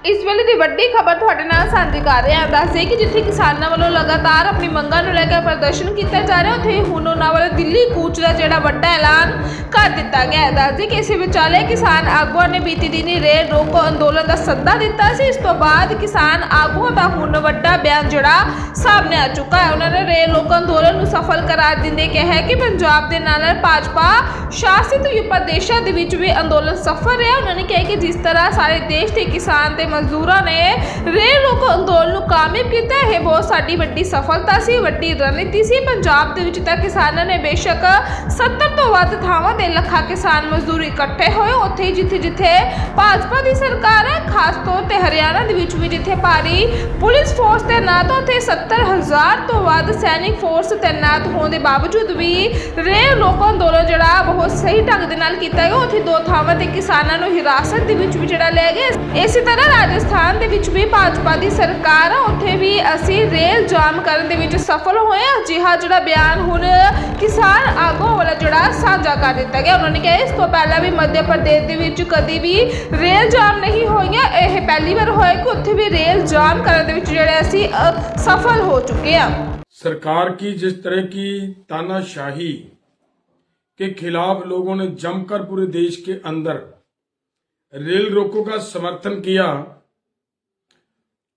इस वेले की वड्डी खबर तुहाडे नाल साझी कर रहे हैं। दस दें कि जिथे किसानों वालों लगातार अपनी मंगां नूं लैके प्रदर्शन किया जा रहा, उत्थे हुण उन्हां वालों दिल्ली कूच का जिहड़ा वड्डा ऐलान कर दिता गया है। दस दें कि इस विचाले किसान आगुआं ने बीती दिनी रेल रोको अंदोलन का सद्दा दिता सी। इस तो बाद किसान आगुआं का हुण वड्डा बयान जिहड़ा सामने आ चुका है। उन्होंने रेल रोको अंदोलन नूं सफल करार दिंदे कहा है कि पंजाब दे नाल भाजपा शासित प्रदेशों के विच भी अंदोलन सफल रहा। उन्होंने कहा कि जिस तरह सारे देश के किसान ते मजदूरों ने रेल रोको अंदोलन नूं कामयाब किया है, बहुत साडी वड्डी सफलता सी, वड्डी रणनीति सी। पंजाब दे विच तां किसानां ने बेशक 70 तो वध थावां ते लखां किसान मजदूर इकट्ठे होए। उत्थे ही जिथे जिथे भाजपा की सरकार है, खास तौर ते हरियाणा दे विच भी जिथे भारी पुलिस फोर्स तैनात, उत्थे 70,000 तो वध सैनिक फोर्स तैनात होने के बावजूद भी रेल रोको अंदोलन जिहड़ा बहुत सही ढंग दे नाल कीता गया। उत्थे दो थावां ते किसानां नूं हिरासत दे विच भी जिहड़ा लै गए। इसी तरह राजस्थान दे विच भी भाजपा की सरकार है, उत्थे भी असी रेल जाम करन दे विच सफल होए। अजिहा जिहड़ा बयान हुण किसान आगुआं वाला जिहड़ा साझा कर दिता गया। उन्होंने कहा इस तो पहला भी मध्य प्रदेश दे विच कदी भी रेल जाम नहीं होईयां, यह पहली बार होया कि उत्थे भी रेल जाम करन दे विच जिहड़े असी सफल हो चुके हैं। सरकार की जिस तरह की तानाशाही के खिलाफ लोगों ने जमकर पूरे देश के अंदर रेल रोको का समर्थन किया,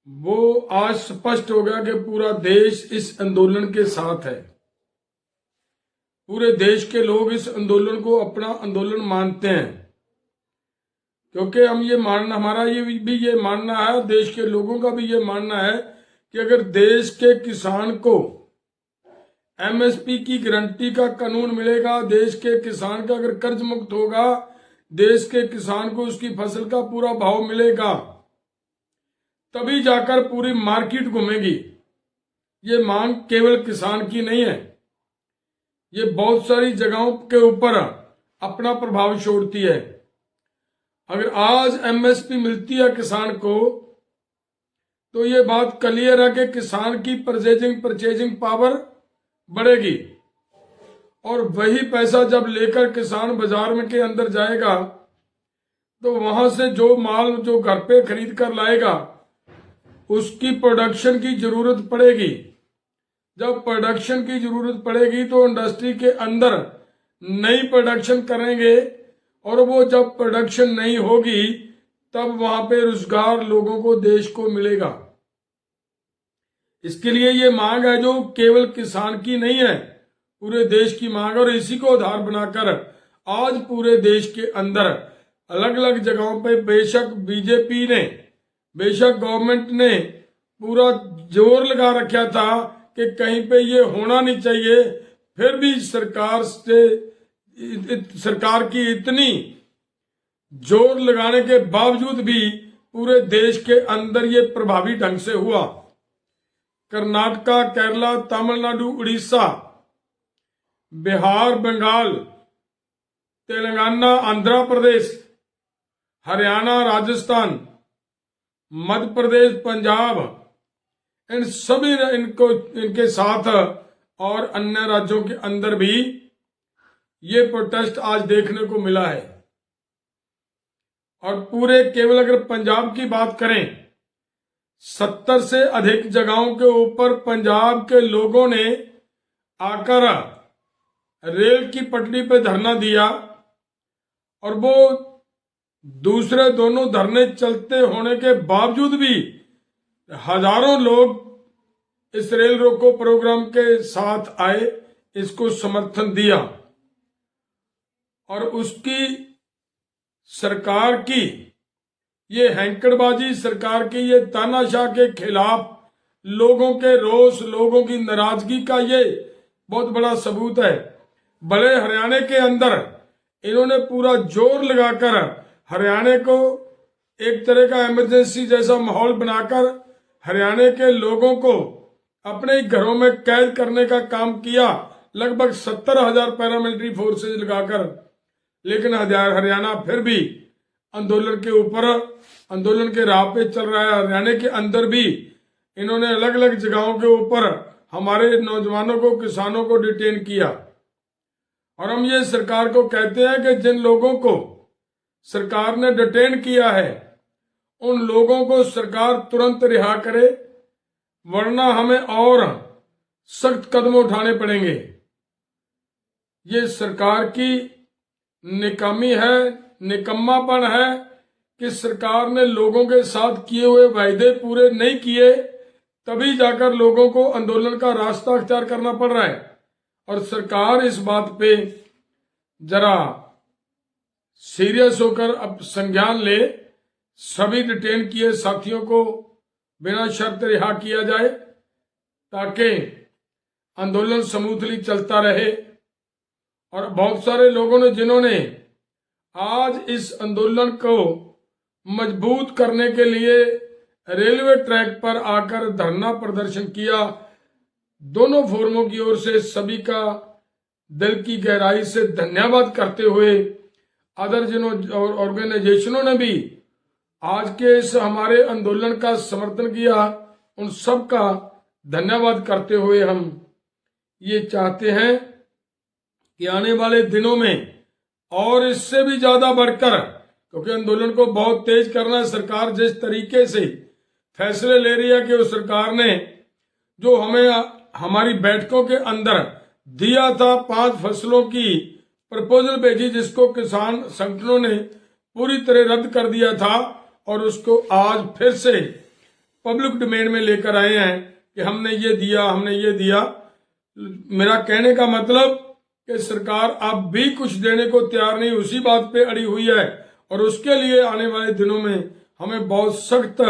वो आज स्पष्ट हो गया कि पूरा देश इस आंदोलन के साथ है। पूरे देश के लोग इस आंदोलन को अपना आंदोलन मानते हैं, क्योंकि हमारा ये मानना है, देश के लोगों का भी ये मानना है कि अगर देश के किसान को एमएसपी की गारंटी का कानून मिलेगा, देश के किसान का अगर कर्ज मुक्त होगा, देश के किसान को उसकी फसल का पूरा भाव मिलेगा, तभी जाकर पूरी मार्केट घूमेगी। ये मांग केवल किसान की नहीं है, ये बहुत सारी जगहों के ऊपर अपना प्रभाव छोड़ती है। अगर आज एमएसपी मिलती है किसान को, तो ये बात क्लियर है कि किसान की परचेजिंग पावर बढ़ेगी, और वही पैसा जब लेकर किसान बाजार में के अंदर जाएगा, तो वहां से जो माल जो घर पे खरीद कर लाएगा, उसकी प्रोडक्शन की जरूरत पड़ेगी। जब प्रोडक्शन की जरूरत पड़ेगी तो इंडस्ट्री के अंदर नई प्रोडक्शन करेंगे, और वो जब प्रोडक्शन नहीं होगी तब वहां पे रोजगार लोगों को, देश को मिलेगा। इसके लिए ये मांग है जो केवल किसान की नहीं है, पूरे देश की मांग। और इसी को आधार बनाकर आज पूरे देश के अंदर अलग अलग जगहों पे बेशक बीजेपी ने, बेशक गवर्नमेंट ने पूरा जोर लगा रखा था कि कहीं पे ये होना नहीं चाहिए, फिर भी सरकार की इतनी जोर लगाने के बावजूद भी पूरे देश के अंदर ये प्रभावी ढंग से हुआ। कर्नाटका, केरला, तमिलनाडु, उड़ीसा, बिहार, बंगाल, तेलंगाना, आंध्र प्रदेश, हरियाणा, राजस्थान, मध्य प्रदेश, पंजाब, इन सभी इनके साथ और अन्य राज्यों के अंदर भी ये प्रोटेस्ट आज देखने को मिला है। और पूरे केवल अगर पंजाब की बात करें, 70 से अधिक जगहों के ऊपर पंजाब के लोगों ने आकर रेल की पटरी पे धरना दिया, और वो दूसरे दोनों धरने चलते होने के बावजूद भी हजारों लोग इस रेल रोको प्रोग्राम के साथ आए, इसको समर्थन दिया। और उसकी सरकार की ये हैंकड़बाजी, सरकार की ये तानाशाह के खिलाफ लोगों के रोष, लोगों की नाराजगी का ये बहुत बड़ा सबूत है। बड़े हरियाणा के अंदर इन्होंने पूरा जोर लगाकर हरियाणा को एक तरह का इमरजेंसी जैसा माहौल बनाकर हरियाणा के लोगों को अपने घरों में कैद करने का काम किया, लगभग 70,000 पैरामिलिट्री फोर्सेज लगाकर। लेकिन हरियाणा फिर भी आंदोलन के ऊपर, आंदोलन के राह पे चल रहा है। हरियाणा के अंदर भी इन्होंने अलग अलग जगहों के ऊपर हमारे नौजवानों को, किसानों को डिटेन किया। और हम ये सरकार को कहते हैं कि जिन लोगों को सरकार ने डिटेन किया है, उन लोगों को सरकार तुरंत रिहा करे, वरना हमें और सख्त कदम उठाने पड़ेंगे। ये सरकार की निकामी है, निकम्मापन है कि सरकार ने लोगों के साथ किए हुए वायदे पूरे नहीं किए, तभी जाकर लोगों को आंदोलन का रास्ता अख्तियार करना पड़ रहा है। और सरकार इस बात पे जरा सीरियस होकर अब संज्ञान ले, सभी डिटेन किए साथियों को बिना शर्त रिहा किया जाए, ताकि आंदोलन स्मूथली चलता रहे। और बहुत सारे लोगों ने जिन्होंने आज इस आंदोलन को मजबूत करने के लिए रेलवे ट्रैक पर आकर धरना प्रदर्शन किया, दोनों फोरमों की ओर से सभी का दिल की गहराई से धन्यवाद करते हुए, अदर जिन ऑर्गेनाइजेशनों ने भी आज के इस हमारे आंदोलन का समर्थन किया, उन सब का धन्यवाद करते हुए हम ये चाहते हैं कि आने वाले दिनों में और इससे भी ज्यादा बढ़कर, क्योंकि आंदोलन को बहुत तेज करना है, सरकार जिस तरीके से फैसले ले रही है कि उस सरकार ने जो हमें हमारी बैठकों के अंदर दिया था 5 फसलों की प्रपोजल भेजी, जिसको किसान संगठनों ने पूरी तरह रद्द कर दिया था, और उसको आज फिर से पब्लिक डोमेन में लेकर आए हैं कि हमने ये दिया, हमने ये दिया। मेरा कहने का मतलब कि सरकार अब भी कुछ देने को तैयार नहीं, उसी बात पे अड़ी हुई है, और उसके लिए आने वाले दिनों में हमें बहुत सख्त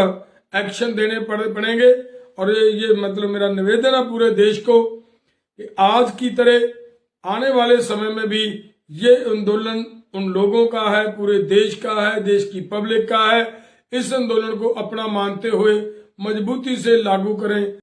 एक्शन देने पड़ेंगे। और ये मतलब मेरा निवेदन है पूरे देश को कि आज की तरह आने वाले समय में भी ये आंदोलन उन लोगों का है, पूरे देश का है, देश की पब्लिक का है। इस आंदोलन को अपना मानते हुए मजबूती से लागू करें।